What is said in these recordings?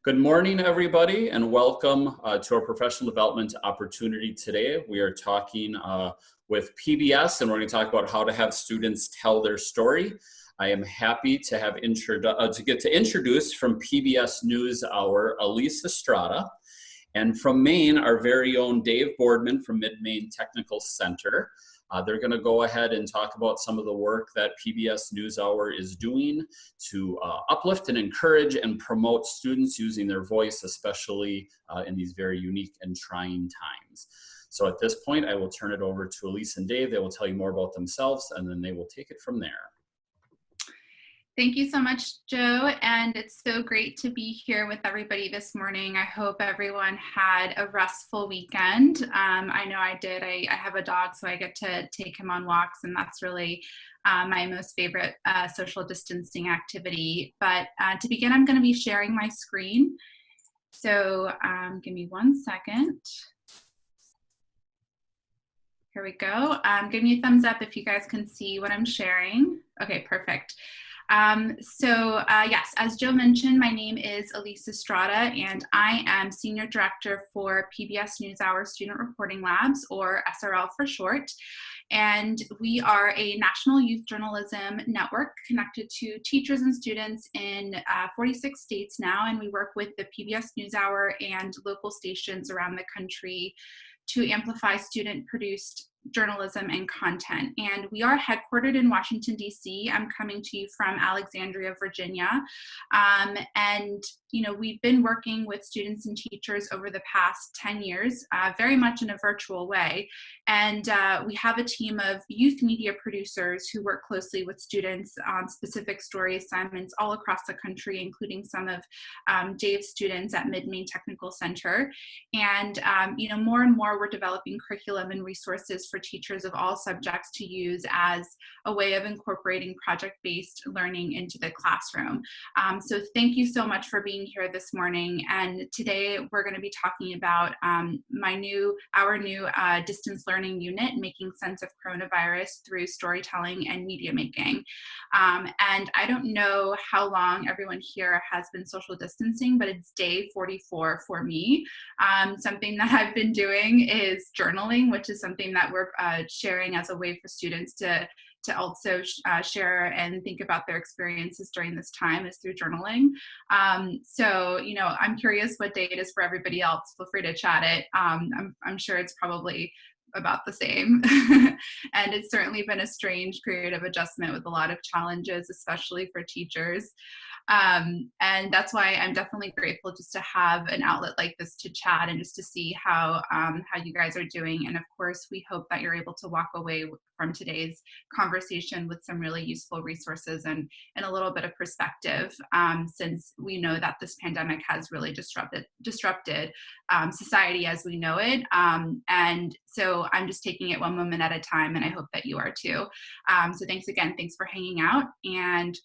Good morning, everybody, and welcome to our professional development opportunity today. We are talking with PBS, and we're going to talk about how to have students tell their story. I am happy to have get to introduce from PBS NewsHour, Elise Estrada, and from Maine, our very own Dave Boardman from Mid-Maine Technical Center. They're going to go ahead and talk about some of the work that PBS NewsHour is doing to uplift and encourage and promote students using their voice, especially in these very unique and trying times. So at this point, I will turn it over to Elise and Dave. They will tell you more about themselves, and then they will take it from there. Thank you so much, Joe, and it's so great to be here with everybody this morning. I hope everyone had a restful weekend. I know I did. I have a dog, so I get to take him on walks, and that's really my most favorite social distancing activity. But to begin, I'm going to be sharing my screen. So give me 1 second. Here we go. Give me a thumbs up if you guys can see what I'm sharing. Okay, perfect. Yes, as Joe mentioned, my name is Elise Estrada, and I am Senior Director for PBS NewsHour Student Reporting Labs, or SRL for short. And we are a national youth journalism network connected to teachers and students in 46 states now, and we work with the PBS NewsHour and local stations around the country to amplify student-produced journalism and content. And we are headquartered in Washington, D.C. I'm coming to you from Alexandria, Virginia. And, you know, we've been working with students and teachers over the past 10 years, very much in a virtual way. And we have a team of youth media producers who work closely with students on specific story assignments all across the country, including some of Dave's students at Mid-Maine Technical Center. And, you know, more and more we're developing curriculum and resources for teachers of all subjects to use as a way of incorporating project-based learning into the classroom. So thank you so much for being here this morning. And today we're going to be talking about our new distance learning unit, Making Sense of Coronavirus Through Storytelling and Media Making. And I don't know how long everyone here has been social distancing, but it's day 44 for me. Something that I've been doing is journaling, which is something that we're sharing as a way for students to also share and think about their experiences during this time is through journaling. So, you know, I'm curious what day it is for everybody else. Feel free to chat it. I'm sure it's probably about the same. And it's certainly been a strange period of adjustment with a lot of challenges, especially for teachers. And that's why I'm definitely grateful just to have an outlet like this to chat and just to see how you guys are doing. And of course, we hope that you're able to walk away from today's conversation with some really useful resources and a little bit of perspective, since we know that this pandemic has really disrupted society as we know it. And so I'm just taking it one moment at a time, and I hope that you are too. So thanks again. Thanks for hanging out. And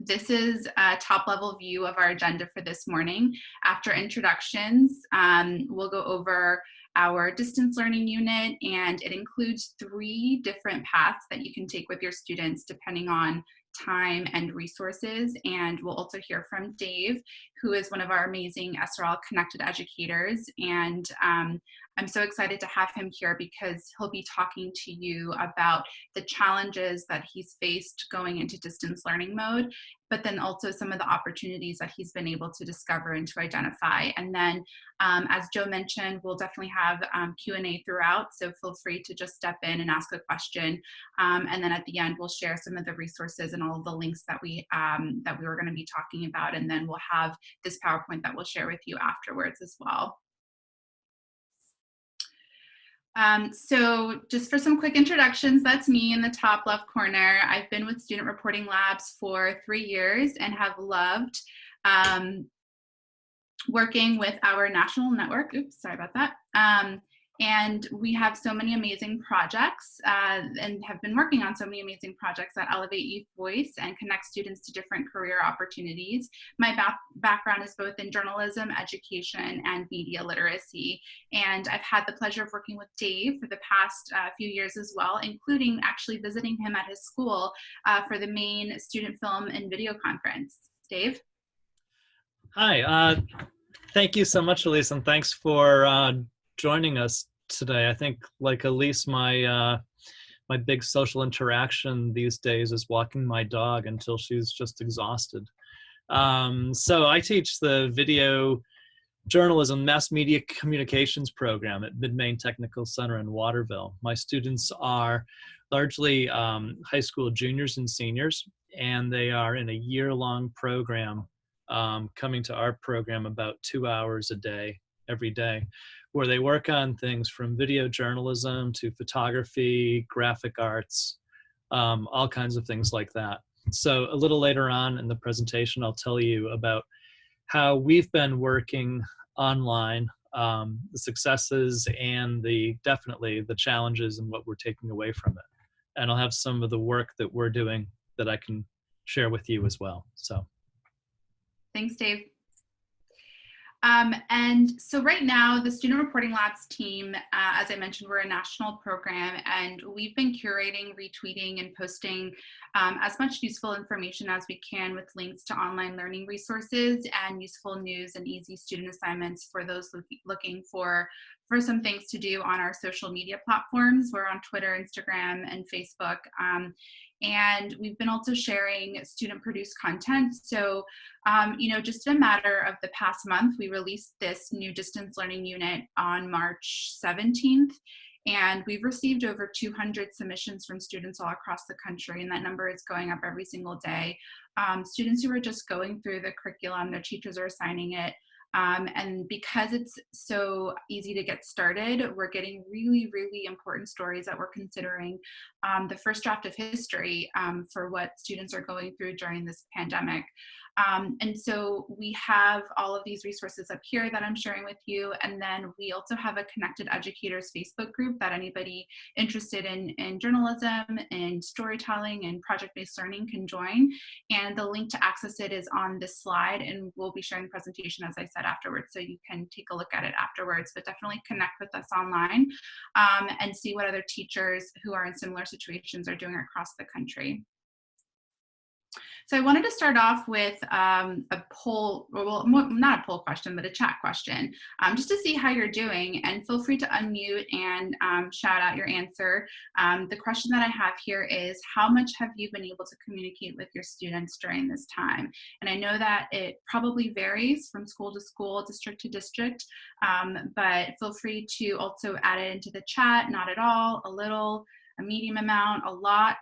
this is a top-level view of our agenda for this morning. After introductions, we'll go over our distance learning unit, and it includes 3 different paths that you can take with your students depending on time and resources. And we'll also hear from Dave, who is one of our amazing SRL connected educators. And I'm so excited to have him here because he'll be talking to you about the challenges that he's faced going into distance learning mode, but then also some of the opportunities that he's been able to discover and to identify. And then, as Joe mentioned, we'll definitely have Q&A throughout, so feel free to just step in and ask a question. And then at the end, we'll share some of the resources and all of the links that we were going to be talking about, and then we'll have this PowerPoint that we'll share with you afterwards as well. So just for some quick introductions, that's me in the top left corner. I've been with Student Reporting Labs for 3 years and have loved working with our national network. Oops, sorry about that. And we have so many amazing projects and have been working on so many amazing projects that elevate youth voice and connect students to different career opportunities. My background is both in journalism, education, and media literacy. And I've had the pleasure of working with Dave for the past few years as well, including actually visiting him at his school for the Maine Student Film and Video Conference. Dave? Hi, thank you so much, Elise, and thanks for joining us today. I think, like Elise, my big social interaction these days is walking my dog until she's just exhausted. So I teach the video journalism mass media communications program at Mid-Maine Technical Center in Waterville. My students are largely high school juniors and seniors, and they are in a year-long program coming to our program about 2 hours a day, every day, where they work on things from video journalism to photography, graphic arts, all kinds of things like that. So a little later on in the presentation, I'll tell you about how we've been working online, the successes and definitely the challenges and what we're taking away from it. And I'll have some of the work that we're doing that I can share with you as well. So. Thanks, Dave. And so right now, the Student Reporting Labs team, as I mentioned, we're a national program, and we've been curating, retweeting, and posting as much useful information as we can with links to online learning resources and useful news and easy student assignments for those looking for some things to do on our social media platforms. We're on Twitter, Instagram, and Facebook. And we've been also sharing student-produced content. So, just in a matter of the past month, we released this new distance learning unit on March 17th. And we've received over 200 submissions from students all across the country, and that number is going up every single day. Students who are just going through the curriculum, their teachers are assigning it. And because it's so easy to get started, we're getting really, really important stories that we're considering the first draft of history for what students are going through during this pandemic. And so we have all of these resources up here that I'm sharing with you. And then we also have a Connected Educators Facebook group that anybody interested in journalism and storytelling and project-based learning can join. And the link to access it is on this slide, and we'll be sharing the presentation, as I said, afterwards, so you can take a look at it afterwards. But definitely connect with us online and see what other teachers who are in similar situations are doing across the country. So I wanted to start off with a poll, well, not a poll question, but a chat question, just to see how you're doing, and feel free to unmute and shout out your answer. The question that I have here is, how much have you been able to communicate with your students during this time? And I know that it probably varies from school to school, district to district, but feel free to also add it into the chat, not at all, a little, a medium amount, a lot.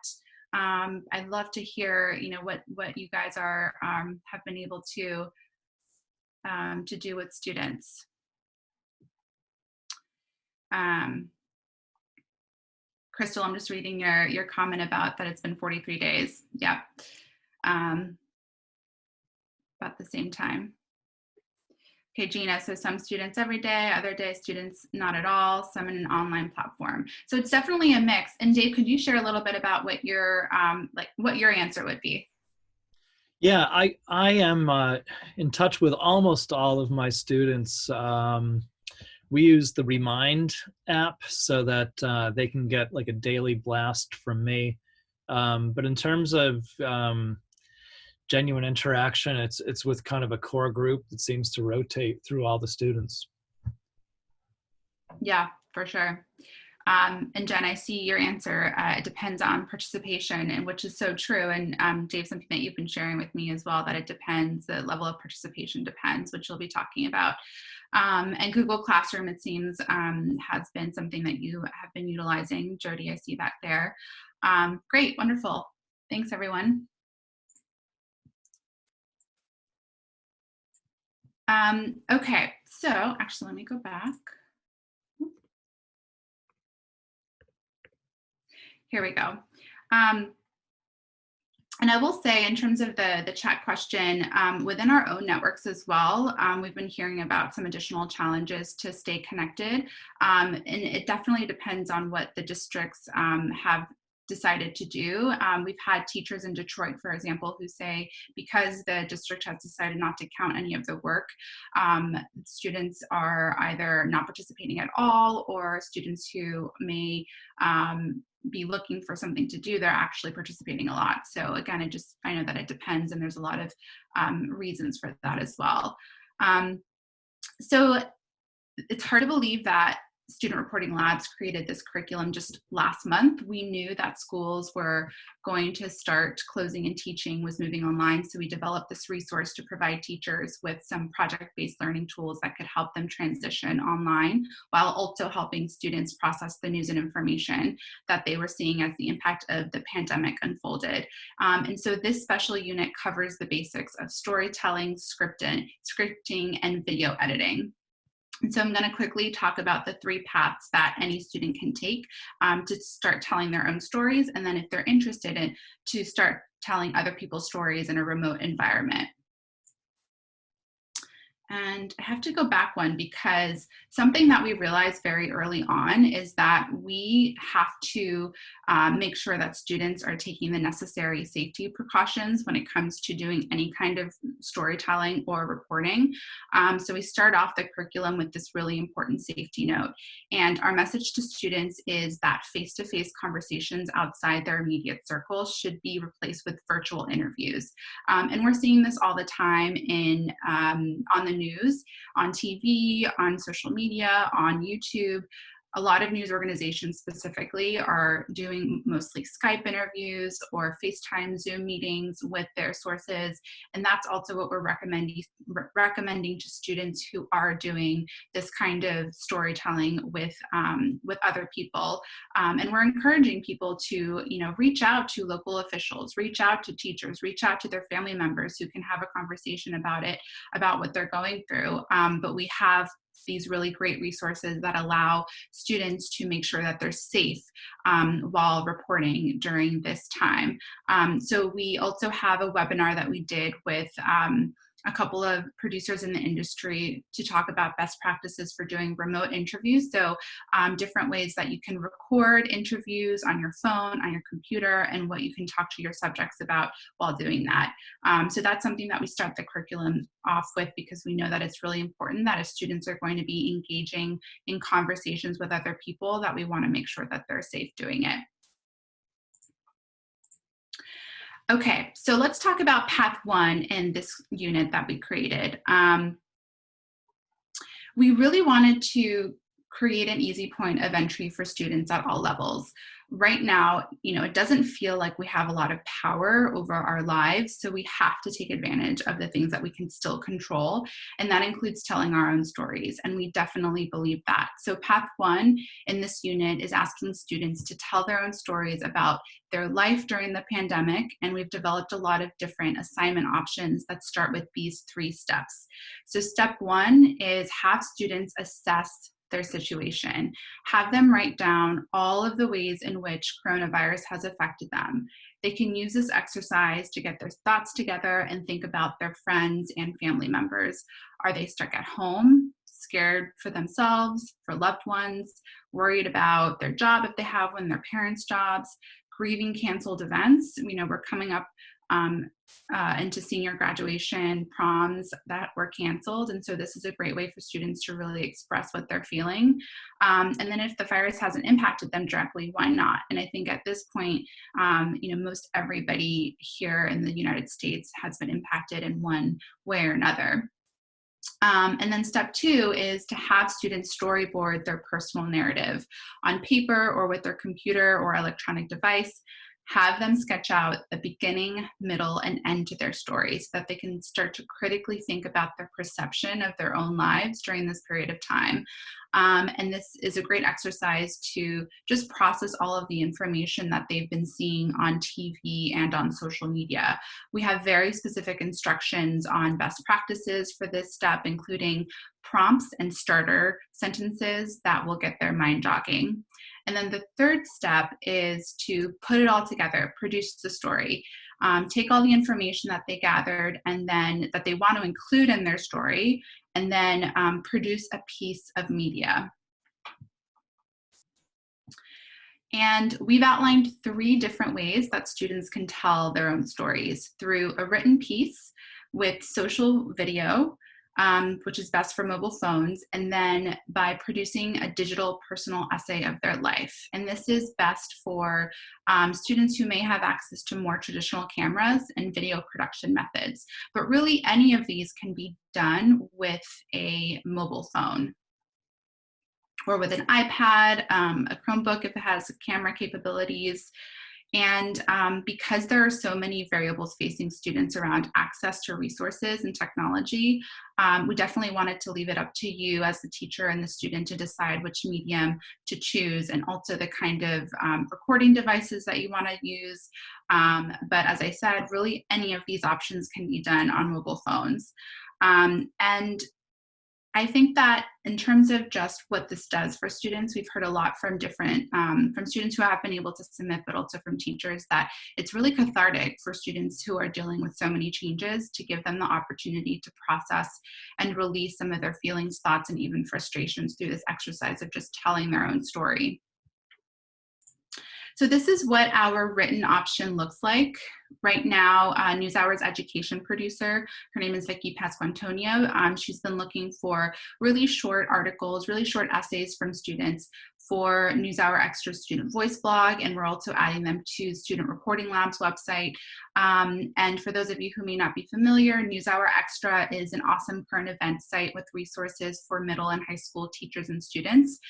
I'd love to hear, what you guys are have been able to do with students. Crystal, I'm just reading your comment about that it's been 43 days. Yeah, about the same time. Okay, Gina, so some students every day, other day students not at all, some in an online platform. So it's definitely a mix. And Dave, could you share a little bit about what your what your answer would be? Yeah, I am in touch with almost all of my students. We use the Remind app so that they can get like a daily blast from me. But in terms of genuine interaction, it's with kind of a core group that seems to rotate through all the students. Yeah, for sure. And Jen, I see your answer. It depends on participation, and which is so true. And Dave, something that you've been sharing with me as well, that it depends, the level of participation depends, which you'll be talking about. And Google Classroom, it seems, has been something that you have been utilizing. Jody, I see back there. Great, wonderful. Thanks, everyone. Okay, so actually, let me go back. Here we go. And I will say, in terms of the chat question, within our own networks as well, we've been hearing about some additional challenges to stay connected. And it definitely depends on what the districts have decided to do. We've had teachers in Detroit, for example, who say because the district has decided not to count any of the work, students are either not participating at all, or students who may be looking for something to do, they're actually participating a lot. So again, I know that it depends, and there's a lot of reasons for that as well. So it's hard to believe that Student Reporting Labs created this curriculum just last month. We knew that schools were going to start closing and teaching was moving online, so we developed this resource to provide teachers with some project-based learning tools that could help them transition online, while also helping students process the news and information that they were seeing as the impact of the pandemic unfolded. And so this special unit covers the basics of storytelling, scripting, and video editing. And so I'm going to quickly talk about the 3 paths that any student can take to start telling their own stories, and then if they're interested in, to start telling other people's stories in a remote environment. And I have to go back one, because something that we realized very early on is that we have to make sure that students are taking the necessary safety precautions when it comes to doing any kind of storytelling or reporting. So we start off the curriculum with this really important safety note. And our message to students is that face-to-face conversations outside their immediate circles should be replaced with virtual interviews. And we're seeing this all the time on the news, on TV, on social media, on YouTube. A lot of news organizations specifically are doing mostly Skype interviews or FaceTime Zoom meetings with their sources. And that's also what we're recommending to students who are doing this kind of storytelling with other people. And we're encouraging people to, reach out to local officials, reach out to teachers, reach out to their family members who can have a conversation about it, about what they're going through. But we have these really great resources that allow students to make sure that they're safe while reporting during this time. So we also have a webinar that we did with a couple of producers in the industry to talk about best practices for doing remote interviews. So different ways that you can record interviews on your phone, on your computer, and what you can talk to your subjects about while doing that. So that's something that we start the curriculum off with, because we know that it's really important that as students are going to be engaging in conversations with other people, that we want to make sure that they're safe doing it. Okay, so let's talk about path 1 in this unit that we created. We really wanted to create an easy point of entry for students at all levels. Right now, it doesn't feel like we have a lot of power over our lives, so we have to take advantage of the things that we can still control, and that includes telling our own stories, and we definitely believe that. So path 1 in this unit is asking students to tell their own stories about their life during the pandemic, and we've developed a lot of different assignment options that start with these 3 steps. So step 1 is have students assess their situation. Have them write down all of the ways in which coronavirus has affected them. They can use this exercise to get their thoughts together and think about their friends and family members. Are they stuck at home, scared for themselves, for loved ones, worried about their job if they have one, their parents' jobs, grieving canceled events? We're coming up into senior graduation, proms that were canceled. And so this is a great way for students to really express what they're feeling. And then if the virus hasn't impacted them directly, why not? And I think at this point, most everybody here in the United States has been impacted in one way or another. And then step 2 is to have students storyboard their personal narrative on paper or with their computer or electronic device. Have them sketch out the beginning, middle, and end to their story so that they can start to critically think about their perception of their own lives during this period of time. And this is a great exercise to just process all of the information that they've been seeing on TV and on social media. We have very specific instructions on best practices for this step, including prompts and starter sentences that will get their mind jogging. And then the 3rd step is to put it all together, produce the story. Take all the information that they gathered and then that they want to include in their story, and then produce a piece of media. And we've outlined 3 different ways that students can tell their own stories: through a written piece with social video, which is best for mobile phones, and then by producing a digital personal essay of their life. And this is best for students who may have access to more traditional cameras and video production methods. But really, any of these can be done with a mobile phone, or with an iPad, a Chromebook if it has camera capabilities. And because there are so many variables facing students around access to resources and technology, we definitely wanted to leave it up to you as the teacher and the student to decide which medium to choose, and also the kind of recording devices that you want to use. But as I said, really any of these options can be done on mobile phones. And I think that in terms of just what this does for students, we've heard a lot from different, from students who have been able to submit, but also from teachers, that it's really cathartic for students who are dealing with so many changes to give them the opportunity to process and release some of their feelings, thoughts, and even frustrations through this exercise of just telling their own story. So this is what our written option looks like. Right now, NewsHour's education producer, her name is Vicky Pasquantonio. She's been looking for really short articles, really short essays from students for NewsHour Extra Student Voice blog, and we're also adding them to Student Reporting Lab's website. And for those of you who may not be familiar, NewsHour Extra is an awesome current event site with resources for middle and high school teachers and students.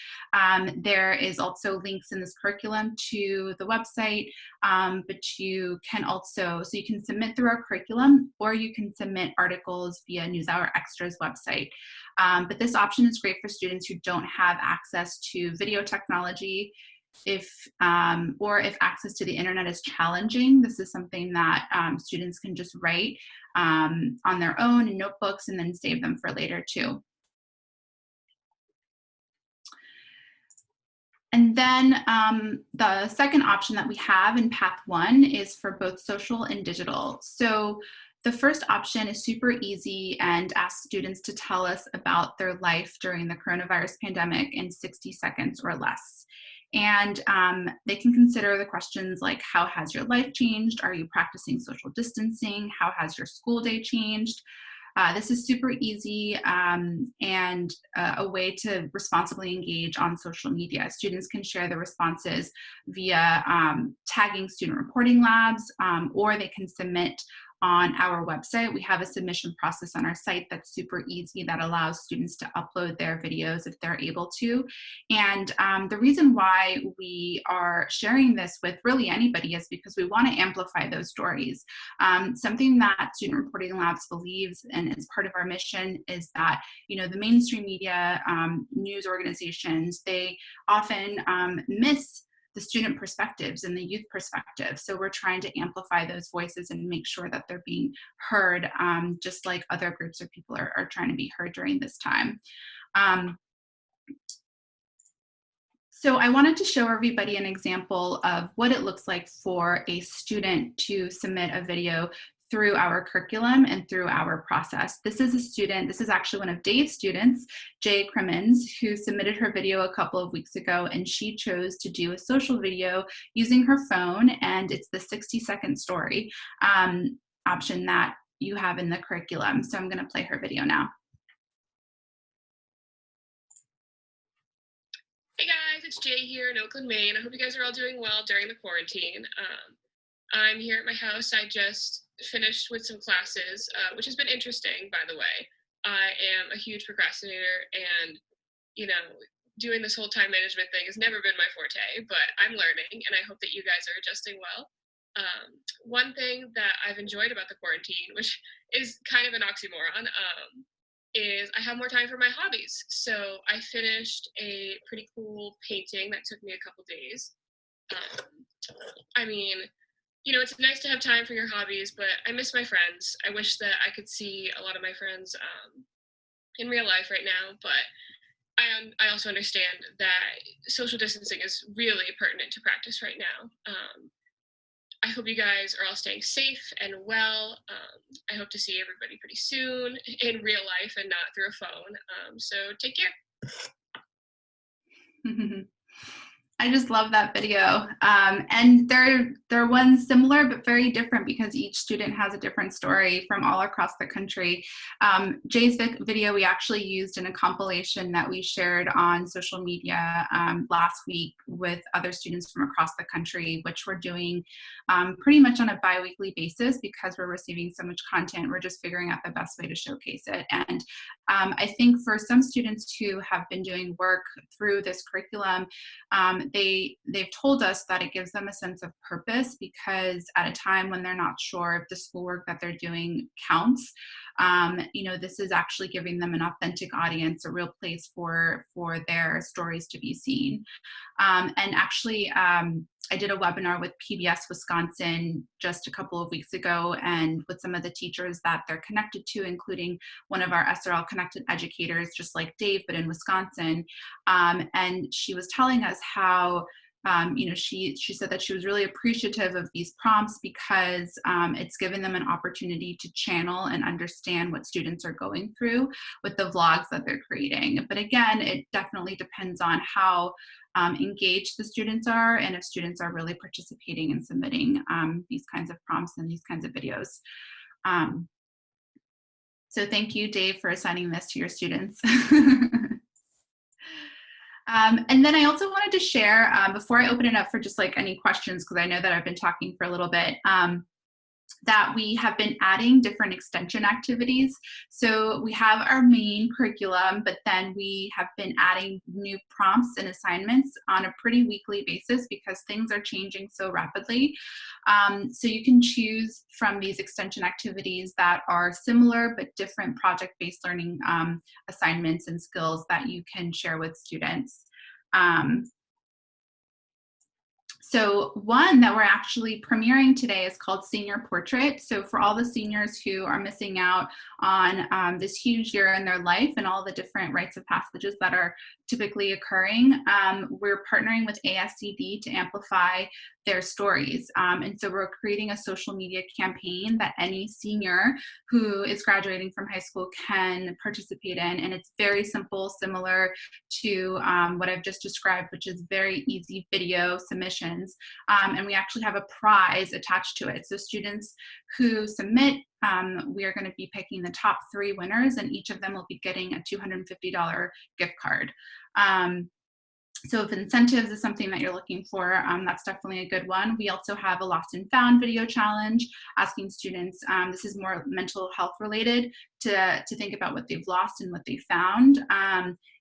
There is also links in this curriculum to the website, but you can also, so you can submit through our curriculum, or you can submit articles via NewsHour Extra's website. But this option is great for students who don't have access to video technology, or if access to the internet is challenging. This is something that students can just write on their own in notebooks and then save them for later too. And then the second option that we have in Path 1 is for both social and digital. So the first option is super easy and asks students to tell us about their life during the coronavirus pandemic in 60 seconds or less. And they can consider the questions like, how has your life changed? Are you practicing social distancing? How has your school day changed? This is super easy and a way to responsibly engage on social media. Students can share their responses via tagging Student Reporting Labs, or they can submit on our website. We have a submission process on our site that's super easy, that allows students to upload their videos if they're able to. And the reason why we are sharing this with really anybody is because we want to amplify those stories. Something that Student Reporting Labs believes, and is part of our mission, is that, you know, the mainstream media, news organizations, they often miss the student perspectives and the youth perspectives. So we're trying to amplify those voices and make sure that they're being heard, just like other groups or people are trying to be heard during this time. So I wanted to show everybody an example of what it looks like for a student to submit a video through our curriculum and through our process. This is a student, this is actually one of Dave's students, Jay Crimmins, who submitted her video a couple of weeks ago, and she chose to do a social video using her phone, and it's the 60-second story option that you have in the curriculum. So I'm gonna play her video now. Hey guys, it's Jay here in Oakland, Maine. I hope you guys are all doing well during the quarantine. I'm here at my house. I just finished with some classes, which has been interesting, by the way. I am a huge procrastinator, and, you know, doing this whole time management thing has never been my forte, but I'm learning, and I hope that you guys are adjusting well. One thing that I've enjoyed about the quarantine, which is kind of an oxymoron, is I have more time for my hobbies. So I finished a pretty cool painting that took me a couple days. I mean, you know, it's nice to have time for your hobbies, but I miss my friends. I wish that I could see a lot of my friends in real life right now, but I also understand that social distancing is really pertinent to practice right now. I hope you guys are all staying safe and well. I hope to see everybody pretty soon in real life and not through a phone. So take care. I just love that video. And they're ones similar but very different because each student has a different story from all across the country. Jay's video we actually used in a compilation that we shared on social media last week with other students from across the country, which we're doing pretty much on a bi-weekly basis because we're receiving so much content. We're just figuring out the best way to showcase it. And I think for some students who have been doing work through this curriculum, they've told us that it gives them a sense of purpose because at a time when they're not sure if the schoolwork that they're doing counts, this is actually giving them an authentic audience, a real place for their stories to be seen. And actually, I did a webinar with PBS Wisconsin just a couple of weeks ago and with some of the teachers that they're connected to, including one of our SRL connected educators, just like Dave, but in Wisconsin. And she was telling us how she said that she was really appreciative of these prompts because it's given them an opportunity to channel and understand what students are going through with the vlogs that they're creating. But again, it definitely depends on how engaged the students are and if students are really participating and submitting these kinds of prompts and these kinds of videos. So thank you, Dave, for assigning this to your students. And then I also wanted to share, before I open it up for just like any questions, because I know that I've been talking for a little bit, that we have been adding different extension activities. So we have our main curriculum, but then we have been adding new prompts and assignments on a pretty weekly basis because things are changing so rapidly. So you can choose from these extension activities that are similar but different project-based learning assignments and skills that you can share with students. So one that we're actually premiering today is called Senior Portrait. So for all the seniors who are missing out on this huge year in their life and all the different rites of passages that are typically occurring, we're partnering with ASCD to amplify their stories. And so we're creating a social media campaign that any senior who is graduating from high school can participate in. And it's very simple, similar to what I've just described, which is very easy video submissions. And we actually have a prize attached to it. So students who submit, we are going to be picking the top 3 winners, and each of them will be getting a $250 gift card. So if incentives is something that you're looking for, that's definitely a good one. We also have a Lost and Found video challenge, asking students, this is more mental health related, to think about what they've lost and what they found.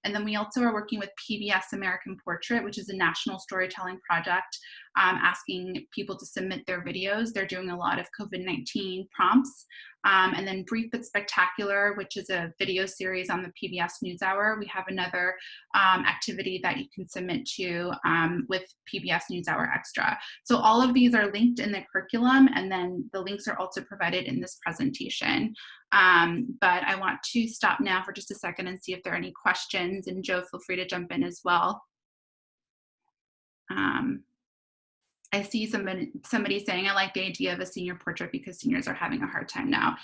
And then we also are working with PBS American Portrait, which is a national storytelling project, asking people to submit their videos. They're doing a lot of COVID-19 prompts. And then Brief but Spectacular, which is a video series on the PBS NewsHour. We have another activity that you can submit to with PBS NewsHour Extra. So all of these are linked in the curriculum, and then the links are also provided in this presentation. But I want to stop now for just a second and see if there are any questions, and Joe, feel free to jump in as well. I see somebody saying, I like the idea of a senior portrait because seniors are having a hard time now.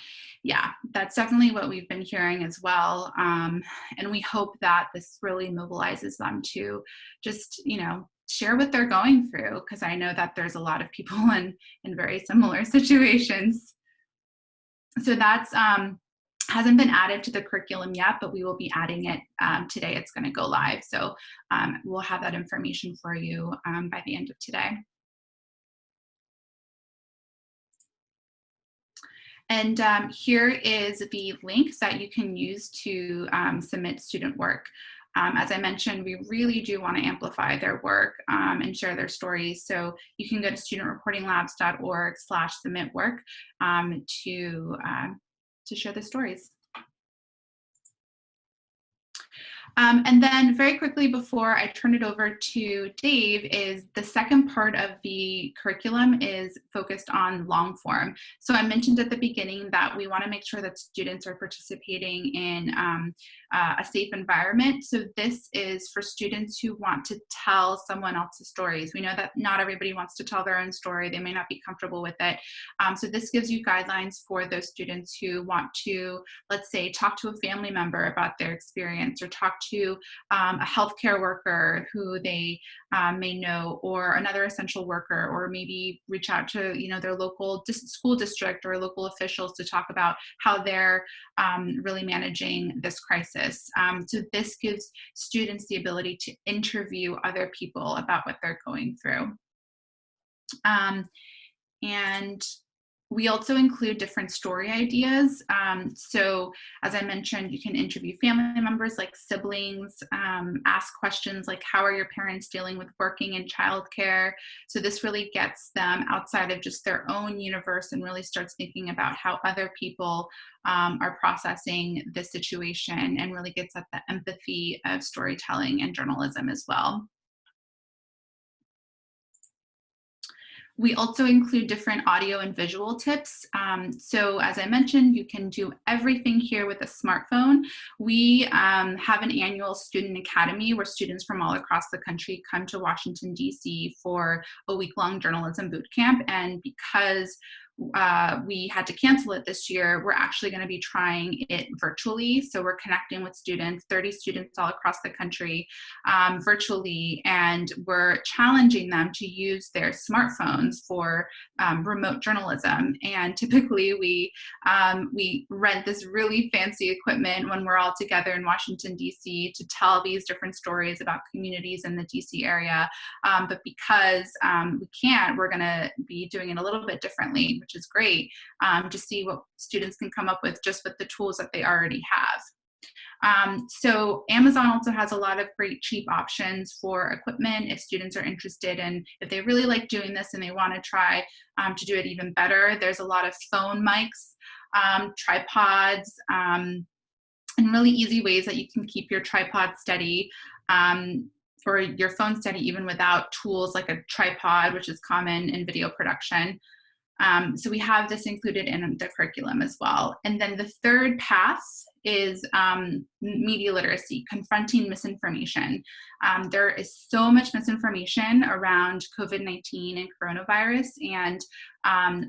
Yeah, that's definitely what we've been hearing as well. And we hope that this really mobilizes them to just, share what they're going through, because I know that there's a lot of people in very similar situations. So that's hasn't been added to the curriculum yet, but we will be adding it today. It's going to go live. So we'll have that information for you by the end of today. And here is the link that you can use to submit student work. As I mentioned, we really do want to amplify their work and share their stories. So you can go to studentreportinglabs.org/submitwork to share the stories. And then very quickly before I turn it over to Dave, is the second part of the curriculum is focused on long form. So I mentioned at the beginning that we want to make sure that students are participating in a safe environment. So this is for students who want to tell someone else's stories. We know that not everybody wants to tell their own story. They may not be comfortable with it. So this gives you guidelines for those students who want to, let's say, talk to a family member about their experience, or talk to a healthcare worker who they may know, or another essential worker, or maybe reach out to their local school district or local officials to talk about how they're really managing this crisis. So this gives students the ability to interview other people about what they're going through. And we also include different story ideas. So as I mentioned, you can interview family members like siblings, ask questions like, how are your parents dealing with working in childcare? So this really gets them outside of just their own universe and really starts thinking about how other people are processing this situation, and really gets at the empathy of storytelling and journalism as well. We also include different audio and visual tips. So as I mentioned, you can do everything here with a smartphone. We have an annual student academy where students from all across the country come to Washington, D.C. for a week-long journalism boot camp. And because we had to cancel it this year, we're actually going to be trying it virtually. So we're connecting with students, 30 students all across the country virtually, and we're challenging them to use their smartphones for remote journalism. And typically we rent this really fancy equipment when we're all together in Washington, D.C. to tell these different stories about communities in the D.C. area. But because we can't, we're going to be doing it a little bit differently, which is great, to see what students can come up with just with the tools that they already have. So Amazon also has a lot of great cheap options for equipment if students are interested, and if they really like doing this and they want to try to do it even better. There's a lot of phone mics, tripods, and really easy ways that you can keep your tripod steady, or your phone steady even without tools like a tripod, which is common in video production. So we have this included in the curriculum as well. And then the third path is media literacy, confronting misinformation. There is so much misinformation around COVID-19 and coronavirus, and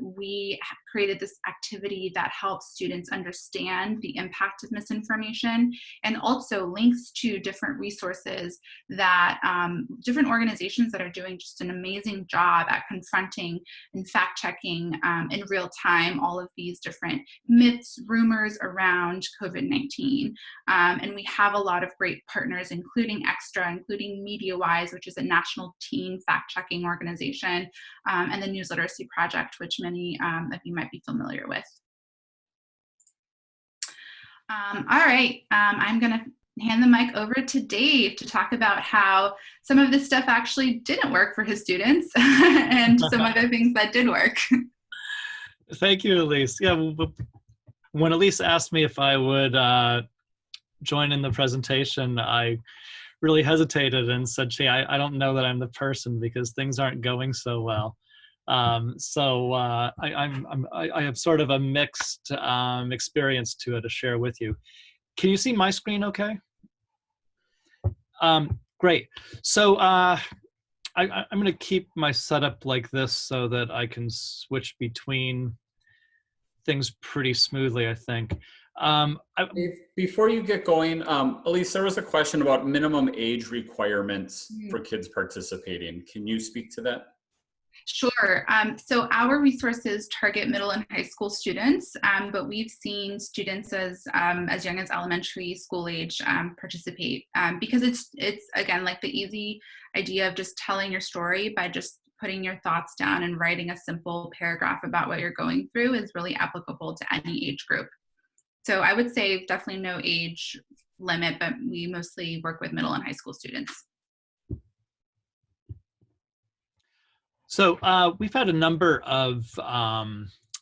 we created this activity that helps students understand the impact of misinformation, and also links to different resources that different organizations that are doing just an amazing job at confronting and fact-checking in real time all of these different myths, rumors around COVID-19. And we have a lot of great partners, including Extra, including MediaWise, which is a national teen fact-checking organization, and the News Literacy Project, which many of you might be familiar with. All right, I'm going to hand the mic over to Dave to talk about how some of this stuff actually didn't work for his students and some other things that did work. Thank you, Elise. Yeah, when Elise asked me if I would join in the presentation, I really hesitated and said, "Gee, I don't know that I'm the person because things aren't going so well." I have sort of a mixed experience to share with you. Can you see my screen okay? Great. So I'm going to keep my setup like this so that I can switch between things pretty smoothly, I think. Before you get going, Elise, there was a question about minimum age requirements for kids participating. Can you speak to that? Sure. So our resources target middle and high school students, but we've seen students as young as elementary school age participate, because it's again like the easy idea of just telling your story by just putting your thoughts down and writing a simple paragraph about what you're going through is really applicable to any age group. So I would say definitely no age limit, but we mostly work with middle and high school students. So we've had a number of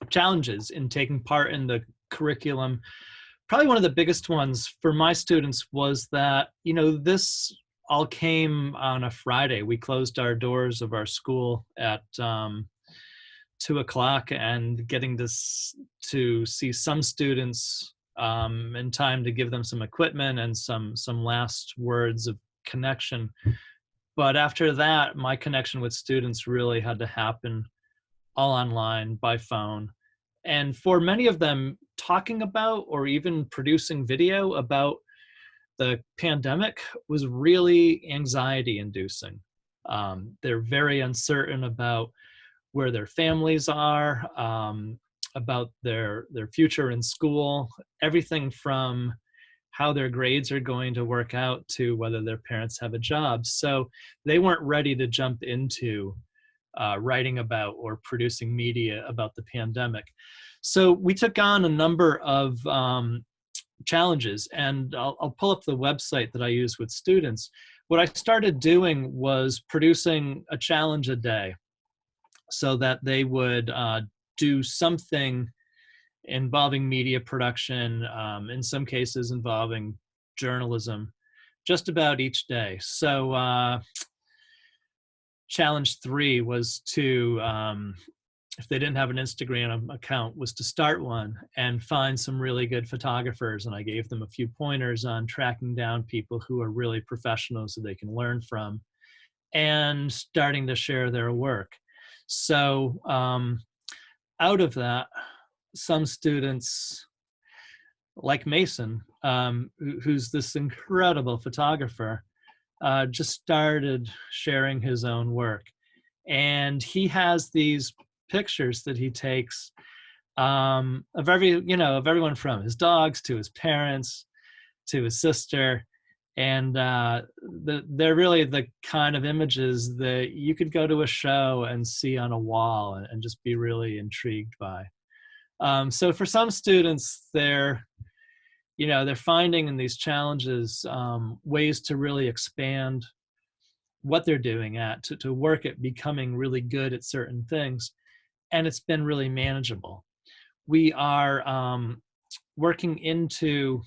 challenges in taking part in the curriculum. Probably one of the biggest ones for my students was that, this all came on a Friday. We closed our doors of our school at 2 o'clock, and getting to see some students in time to give them some equipment and some last words of connection. But after that, my connection with students really had to happen all online by phone. And for many of them, talking about or even producing video about the pandemic was really anxiety inducing. They're very uncertain about where their families are, about their future in school, everything from how their grades are going to work out to whether their parents have a job. So they weren't ready to jump into writing about or producing media about the pandemic. So we took on a number of challenges, and I'll pull up the website that I use with students. What I started doing was producing a challenge a day so that they would do something involving media production, in some cases involving journalism, just about each day. So challenge 3 was to, if they didn't have an Instagram account, was to start one and find some really good photographers. And I gave them a few pointers on tracking down people who are really professionals that they can learn from and starting to share their work. So out of that, some students, like Mason, who's this incredible photographer, just started sharing his own work. And he has these pictures that he takes of everyone from his dogs to his parents to his sister. And they're really the kind of images that you could go to a show and see on a wall and just be really intrigued by. So for some students, they're finding in these challenges ways to really expand what they're doing to work at becoming really good at certain things. And it's been really manageable. We are working into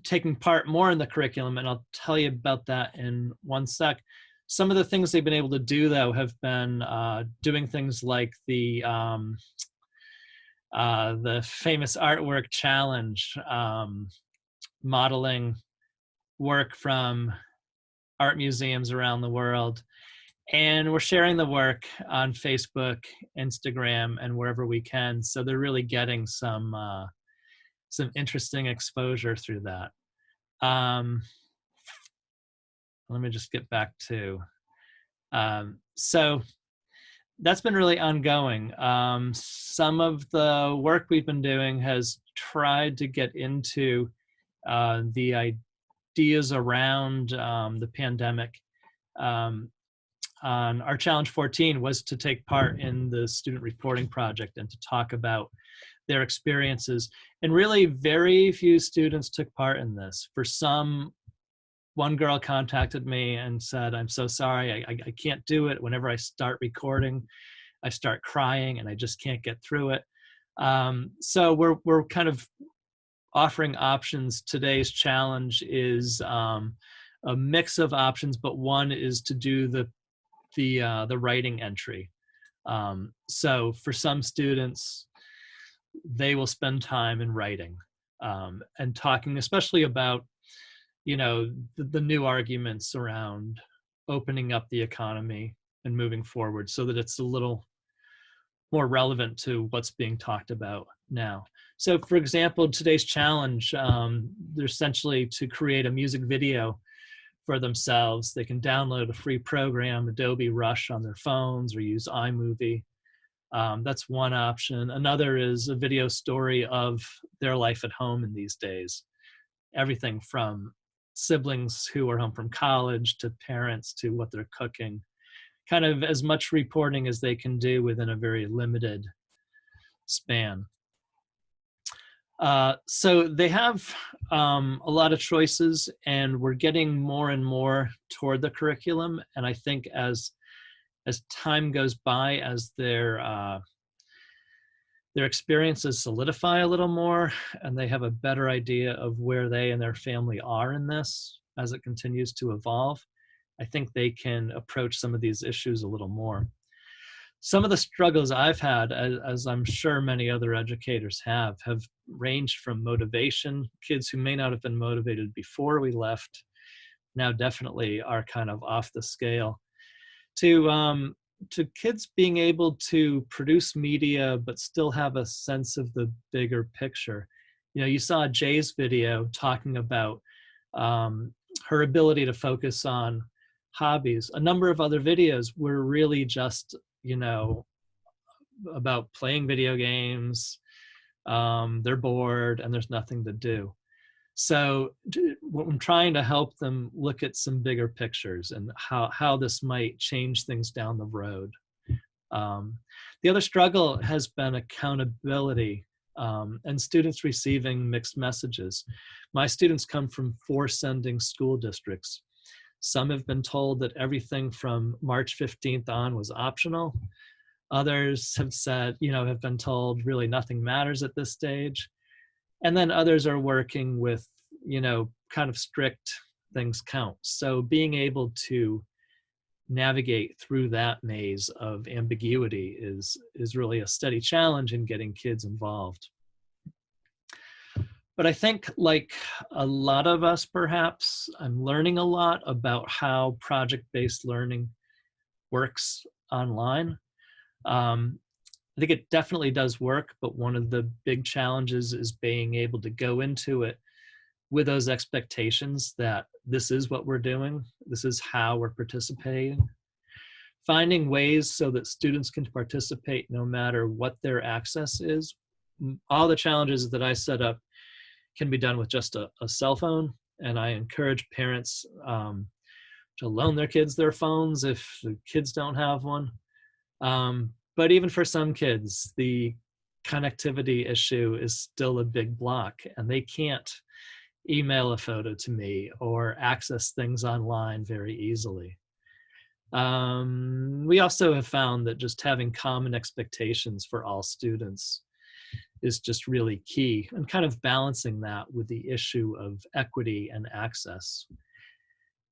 taking part more in the curriculum, and I'll tell you about that in one sec. Some of the things they've been able to do, though, have been doing things like the famous artwork challenge, modeling work from art museums around the world. And we're sharing the work on Facebook, Instagram, and wherever we can. So they're really getting some interesting exposure through that. Let me just get back to, so that's been really ongoing. Some of the work we've been doing has tried to get into the ideas around the pandemic. On our challenge 14 was to take part in the student reporting project and to talk about their experiences. And really very few students took part in this. For some, one girl contacted me and said, "I'm so sorry, I can't do it. Whenever I start recording, I start crying and I just can't get through it." So we're kind of offering options. Today's challenge is a mix of options, but one is to do the writing entry. So for some students, they will spend time in writing and talking, especially about the new arguments around opening up the economy and moving forward, so that it's a little more relevant to what's being talked about now. So for example, today's challenge, they're essentially to create a music video for themselves. They can download a free program, Adobe Rush, on their phones or use iMovie. That's one option. Another is a video story of their life at home in these days. Everything from siblings who are home from college to parents to what they're cooking. Kind of as much reporting as they can do within a very limited span. So they have a lot of choices, and we're getting more and more toward the curriculum. And I think as time goes by, as their experiences solidify a little more, and they have a better idea of where they and their family are in this, as it continues to evolve, I think they can approach some of these issues a little more. Some of the struggles I've had, as I'm sure many other educators have ranged from motivation. Kids who may not have been motivated before we left now definitely are kind of off the scale, to kids being able to produce media but still have a sense of the bigger picture You saw Jay's video talking about her ability to focus on hobbies. A number of other videos were really just, about playing video games. They're bored and there's nothing to do. So I'm trying to help them look at some bigger pictures and how this might change things down the road. The other struggle has been accountability and students receiving mixed messages. My students come from 4 sending school districts. Some have been told that everything from March 15th on was optional. Others have said, have been told really nothing matters at this stage. And then others are working with, kind of strict things count. So being able to navigate through that maze of ambiguity is really a steady challenge in getting kids involved. But I think, like a lot of us perhaps, I'm learning a lot about how project-based learning works online. I think it definitely does work, but one of the big challenges is being able to go into it with those expectations that this is what we're doing, this is how we're participating. Finding ways so that students can participate no matter what their access is. All the challenges that I set up can be done with just a cell phone, and I encourage parents to loan their kids their phones if the kids don't have one. But even for some kids, the connectivity issue is still a big block, and they can't email a photo to me or access things online very easily. We also have found that just having common expectations for all students is just really key, and kind of balancing that with the issue of equity and access.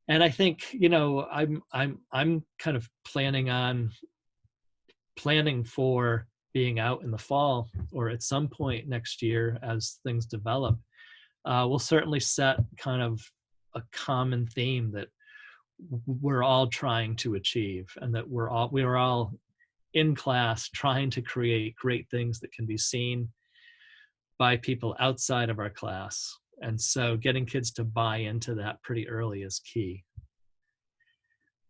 And I think, I'm kind of planning for being out in the fall or at some point next year as things develop. We'll certainly set kind of a common theme that we're all trying to achieve, and that we are all in class trying to create great things that can be seen by people outside of our class. And so getting kids to buy into that pretty early is key.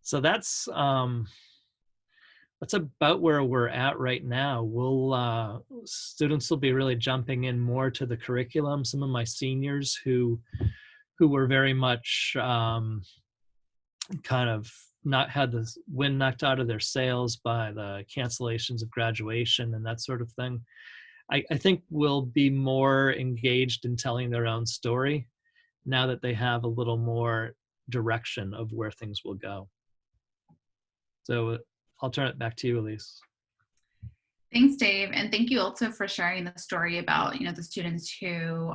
So that's about where we're at right now. Students will be really jumping in more to the curriculum. Some of my seniors who were very much kind of not had the wind knocked out of their sails by the cancellations of graduation and that sort of thing, I think will be more engaged in telling their own story now that they have a little more direction of where things will go. So I'll turn it back to you, Elise. Thanks, Dave. And thank you also for sharing the story about, the students who,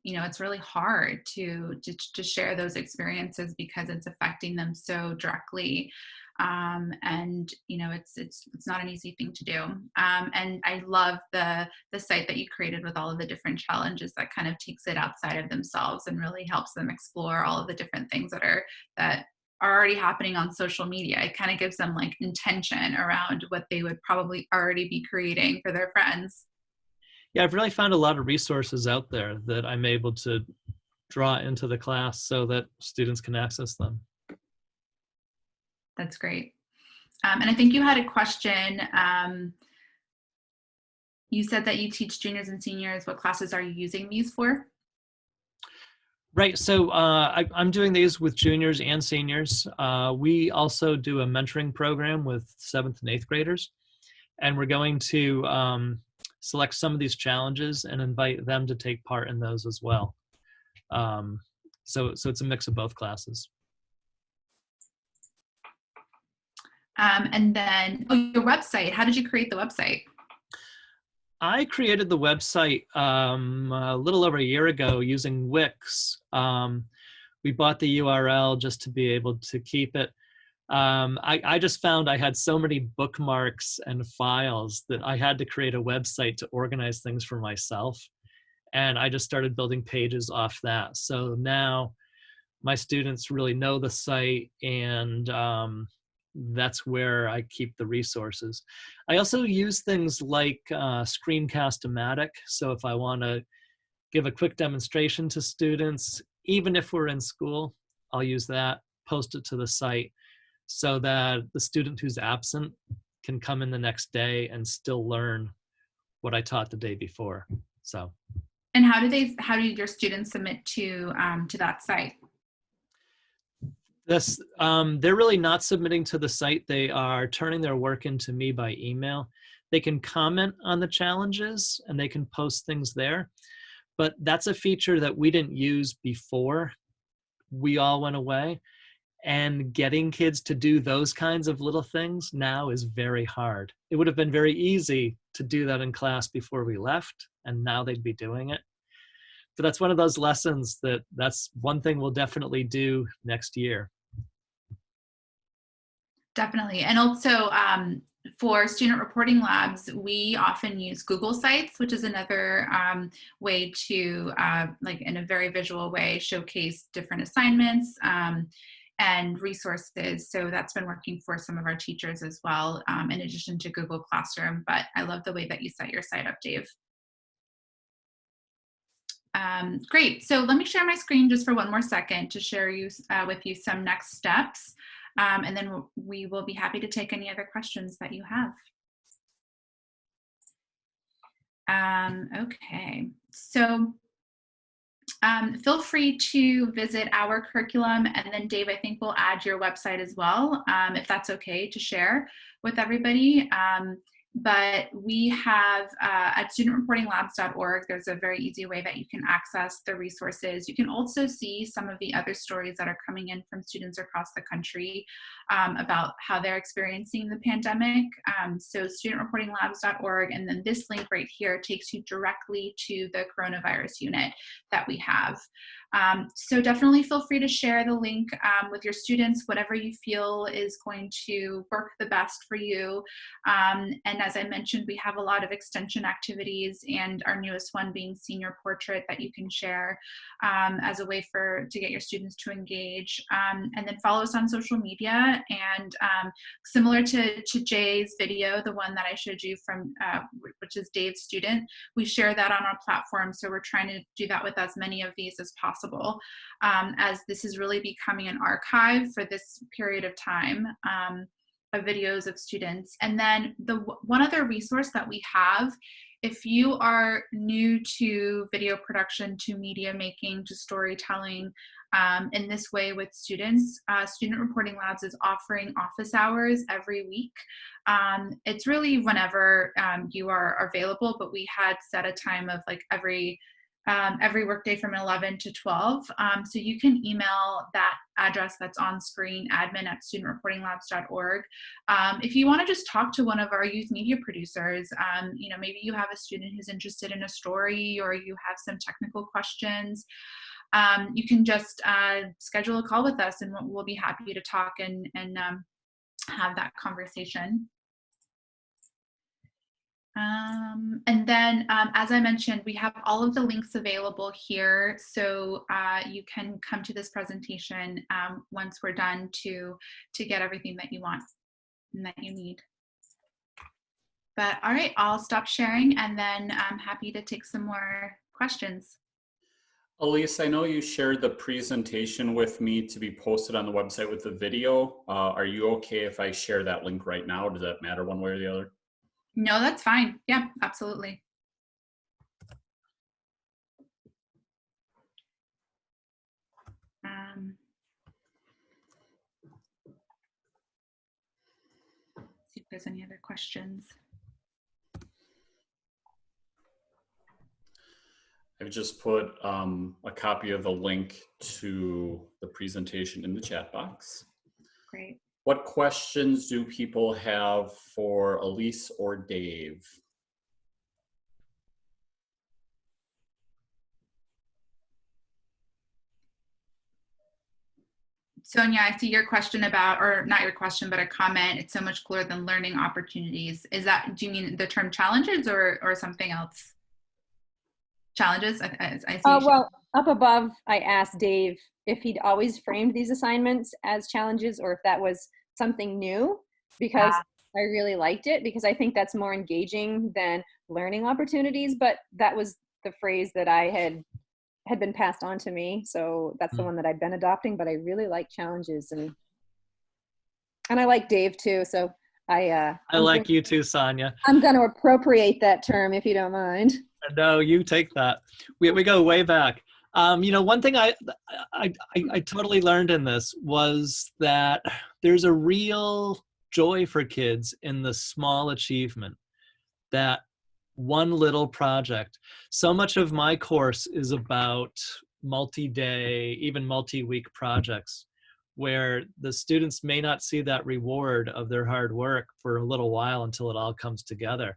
it's really hard to share those experiences because it's affecting them so directly. And it's not an easy thing to do. And I love the site that you created with all of the different challenges that kind of takes it outside of themselves and really helps them explore all of the different things that are already happening on social media. It kind of gives them like intention around what they would probably already be creating for their friends. Yeah, I've really found a lot of resources out there that I'm able to draw into the class so that students can access them. That's great. And I think you had a question. You said that you teach juniors and seniors. What classes are you using these for? Right, so I'm doing these with juniors and seniors. We also do a mentoring program with 7th and 8th graders, and we're going to select some of these challenges and invite them to take part in those as well. So it's a mix of both classes. And then, your website, how did you create the website? I created the website a little over a year ago using Wix. We bought the URL just to be able to keep it. I just found I had so many bookmarks and files that I had to create a website to organize things for myself. And I just started building pages off that. So now my students really know the site, and that's where I keep the resources. I also use things like Screencast-O-Matic. So if I want to give a quick demonstration to students. Even if we're in school, I'll use that, post it to the site so that the student who's absent can come in the next day and still learn what I taught the day before. So. And how do your students submit to that site? They're really not submitting to the site. They are turning their work into me by email. They can comment on the challenges and they can post things there. But that's a feature that we didn't use before we all went away. And getting kids to do those kinds of little things now is very hard. It would have been very easy to do that in class before we left, and now they'd be doing it. So that's one of those lessons that's one thing we'll definitely do next year. Definitely. And also for student reporting labs, we often use Google Sites, which is another way to, like in a very visual way, showcase different assignments and resources. So that's been working for some of our teachers as well, in addition to Google Classroom. But I love the way that you set your site up, Dave. Great. So let me share my screen just for one more second to share with you some next steps. And then we will be happy to take any other questions that you have. Okay, so feel free to visit our curriculum, and then Dave, I think we'll add your website as well, if that's okay to share with everybody. But we have at studentreportinglabs.org, there's a very easy way that you can access the resources. You can also see some of the other stories that are coming in from students across the country about how they're experiencing the pandemic. So studentreportinglabs.org, and then this link right here takes you directly to the coronavirus unit that we have. So definitely feel free to share the link with your students, whatever you feel is going to work the best for you. And as I mentioned, we have a lot of extension activities, and our newest one being Senior Portrait that you can share as a way to get your students to engage. And then follow us on social media, and similar to Jay's video, the one that I showed you from, which is Dave's student, we share that on our platform. So we're trying to do that with as many of these as possible, as this is really becoming an archive for this period of time. Of videos of students. And then one other resource that we have, if you are new to video production, to media making, to storytelling in this way with students, Student Reporting Labs is offering office hours every week. It's really whenever you are available, but we had set a time of like every workday from 11 to 12. So you can email that address that's on screen, admin@studentreportinglabs.org. If you want to just talk to one of our youth media producers, maybe you have a student who's interested in a story, or you have some technical questions, you can just schedule a call with us, and we'll be happy to talk and have that conversation. And then, as I mentioned, we have all of the links available here, so you can come to this presentation once we're done to get everything that you want and that you need. But all right, I'll stop sharing, and then I'm happy to take some more questions. Elise, I know you shared the presentation with me to be posted on the website with the video. Are you okay if I share that link right now? Does that matter one way or the other? No, that's fine. Yeah, absolutely. See if there's any other questions. I've just put a copy of the link to the presentation in the chat box. Great. What questions do people have for Elise or Dave? Sonia, I see your question about, or not your question, but a comment. It's so much cooler than learning opportunities. Do you mean the term challenges or something else? Challenges? I see. Well, up above, I asked Dave if he'd always framed these assignments as challenges, or if that was something new, because I really liked it, because I think that's more engaging than learning opportunities. But that was the phrase that I had been passed on to me. So that's the one that I've been adopting, but I really like challenges, and I like Dave too. So I like you too, Sonia. I'm going to appropriate that term if you don't mind. No, you take that. We go way back. One thing I totally learned in this was that there's a real joy for kids in the small achievement, that one little project. So much of my course is about multi-day, even multi-week projects, where the students may not see that reward of their hard work for a little while until it all comes together.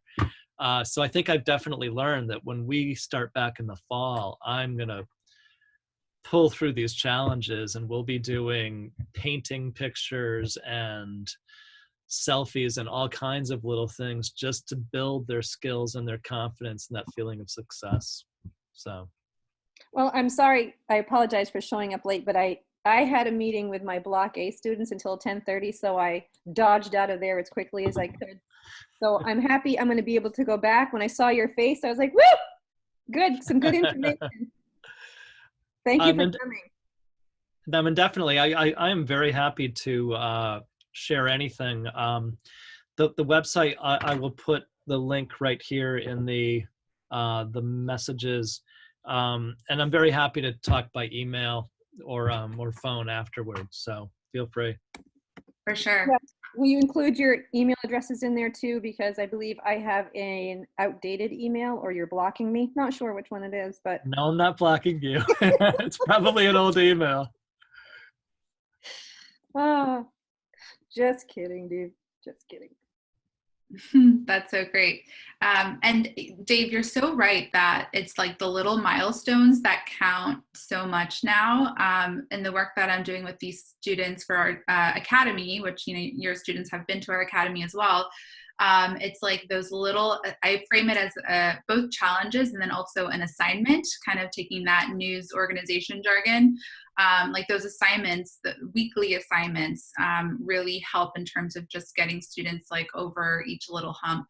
So I think I've definitely learned that when we start back in the fall, I'm going to pull through these challenges, and we'll be doing painting pictures and selfies and all kinds of little things just to build their skills and their confidence and that feeling of success. So. Well, I'm sorry. I apologize for showing up late, but I had a meeting with my Block A students until 10:30, so I dodged out of there as quickly as I could. So I'm happy I'm going to be able to go back. When I saw your face, I was like, woo, good, some good information. Thank you for coming. I mean, definitely. I am very happy to share anything. The website, I will put the link right here in the messages. And I'm very happy to talk by email or phone afterwards. So feel free. For sure. Yeah. Will you include your email addresses in there too? Because I believe I have an outdated email, or you're blocking me. Not sure which one it is, but. No, I'm not blocking you. It's probably an old email. Oh, just kidding, dude. Just kidding. That's so great. And Dave, you're so right that it's like the little milestones that count so much now. And the work that I'm doing with these students for our academy, which, your students have been to our academy as well. It's like those little, I frame it as both challenges and then also an assignment, kind of taking that news organization jargon. Like those assignments, the weekly assignments, really help in terms of just getting students like over each little hump.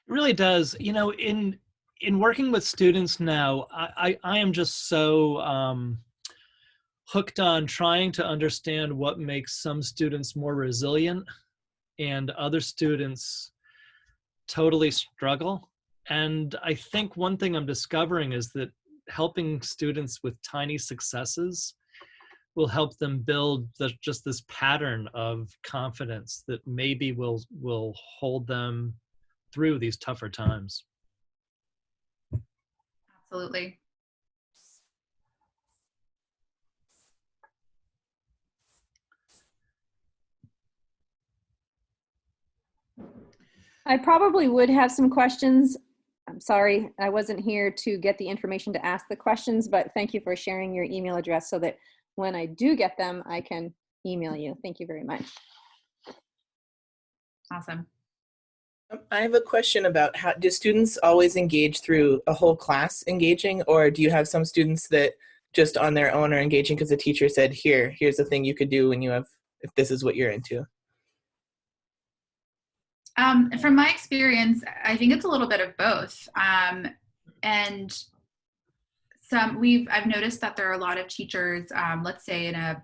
It really does. In working with students now, I am just so hooked on trying to understand what makes some students more resilient and other students totally struggle. And I think one thing I'm discovering is that helping students with tiny successes will help them build just this pattern of confidence that maybe will hold them through these tougher times. Absolutely. I probably would have some questions. I'm sorry, I wasn't here to get the information to ask the questions, but thank you for sharing your email address so that when I do get them, I can email you. Thank you very much. Awesome. I have a question about how do students always engage through a whole class engaging, or do you have some students that just on their own are engaging because the teacher said, here's a thing you could do when you have, if this is what you're into? From my experience, I think it's a little bit of both. And I've noticed that there are a lot of teachers, let's say in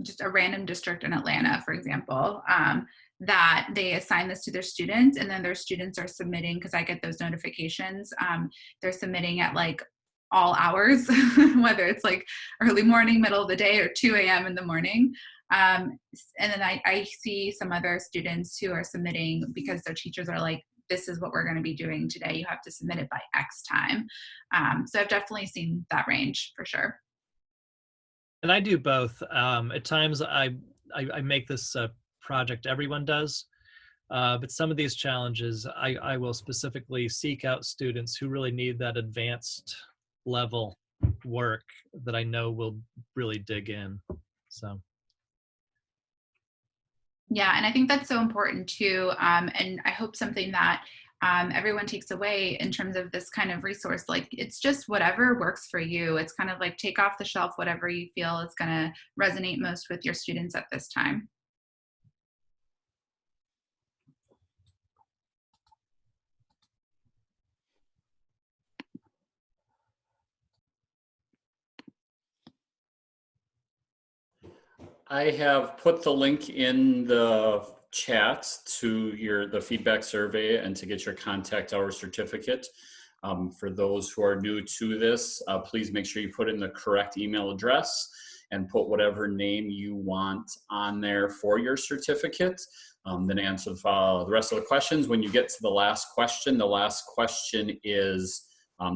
just a random district in Atlanta, for example, that they assign this to their students, and then their students are submitting, because I get those notifications, they're submitting at like all hours, whether it's like early morning, middle of the day, or 2 a.m. in the morning. And then I see some other students who are submitting because their teachers are like, this is what we're going to be doing today. You have to submit it by X time. So I've definitely seen that range for sure. And I do both. At times I make this project everyone does, but some of these challenges, I will specifically seek out students who really need that advanced level work that I know will really dig in. So. Yeah, and I think that's so important too. And I hope something that everyone takes away in terms of this kind of resource, like it's just whatever works for you. It's kind of like take off the shelf whatever you feel is going to resonate most with your students at this time. I have put the link in the chat to the feedback survey and to get your contact hour certificate. For those who are new to this, please make sure you put in the correct email address and put whatever name you want on there for your certificate. Then answer the rest of the questions. When you get to the last question is,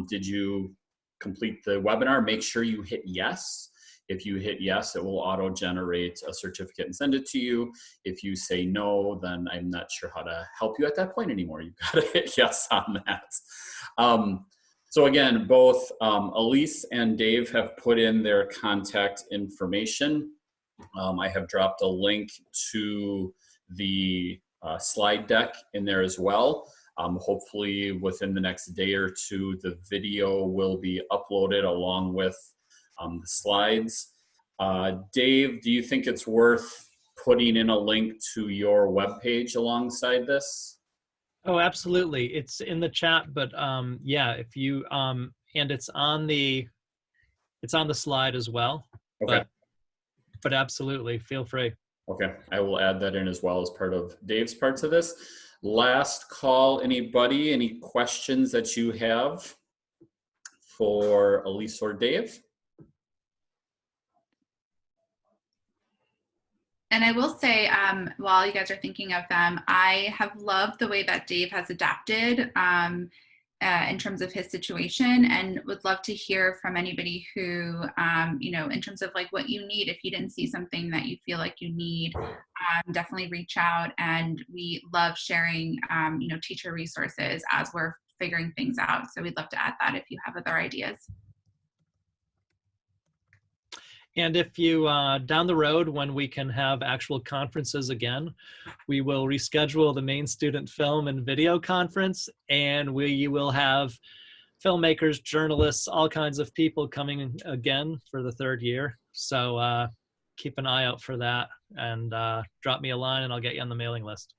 did you complete the webinar? Make sure you hit yes. If you hit yes, it will auto-generate a certificate and send it to you. If you say no, then I'm not sure how to help you at that point anymore. You've got to hit yes on that. So again, both Elise and Dave have put in their contact information. I have dropped a link to the slide deck in there as well. Hopefully within the next day or two, the video will be uploaded along with the slides. Dave, do you think it's worth putting in a link to your webpage alongside this? Oh, absolutely. It's in the chat, but yeah, if you and it's on the slide as well. Okay. But absolutely, feel free. Okay, I will add that in as well as part of Dave's parts of this. Last call, anybody, any questions that you have for Elise or Dave? And I will say, while you guys are thinking of them, I have loved the way that Dave has adapted in terms of his situation, and would love to hear from anybody who, in terms of like what you need. If you didn't see something that you feel like you need, definitely reach out. And we love sharing, teacher resources as we're figuring things out. So we'd love to add that if you have other ideas. And if you, down the road, when we can have actual conferences again, we will reschedule the main student film and video conference, and we will have filmmakers, journalists, all kinds of people coming again for the third year. So keep an eye out for that, and drop me a line and I'll get you on the mailing list.